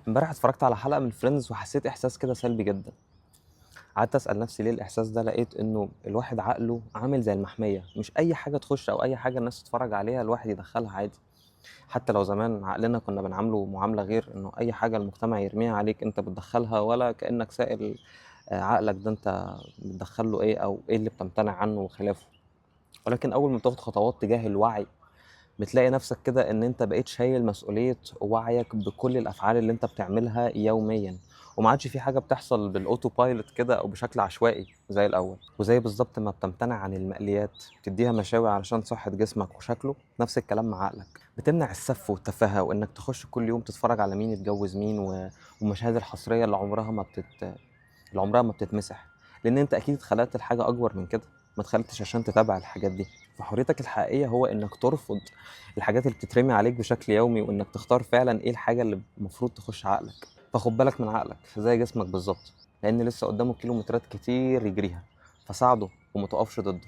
امبارح اتفرجت على حلقة من فريندز وحسيت إحساس كده سلبي جدا. قعدت أسأل نفسي ليه الإحساس ده، لقيت إنه الواحد عقله عامل زي المحمية، مش أي حاجة تخش أو أي حاجة الناس تتفرج عليها الواحد يدخلها عادي. حتى لو زمان عقلنا كنا بنعامله معاملة غير، إنه أي حاجة المجتمع يرميها عليك أنت بتدخلها، ولا كأنك سائل عقلك ده أنت بتدخله إيه أو إيه اللي بتمتنع عنه وخلافه. ولكن أول ما بتاخد خطوات تجاه الوعي بتلاقي نفسك كده ان انت بقيت شايل مسؤولية وعيك بكل الافعال اللي انت بتعملها يوميا، وما عادش في حاجة بتحصل بالاوتو بايلوت كده او بشكل عشوائي زي الاول. وزي بالظبط ما بتمتنع عن المقليات تديها مشاوي علشان صحة جسمك وشكله، نفس الكلام مع عقلك. بتمنع السف والتفاهة وانك تخش كل يوم تتفرج على مين يتجوز مين ومشاهد الحصرية اللي عمرها ما بتتمسح، لان انت اكيد اتخلقت لحاجة اكبر من كده، ما اتخلقتش عشان تتابع الحاجات دي. فحريتك الحقيقية هو انك ترفض الحاجات اللي بتترمي عليك بشكل يومي، وانك تختار فعلا ايه الحاجة اللي المفروض تخش عقلك. فخد بالك من عقلك زي جسمك بالظبط، لان لسه قدامه كيلومترات كتير يجريها، فساعده ومتقفش ضده.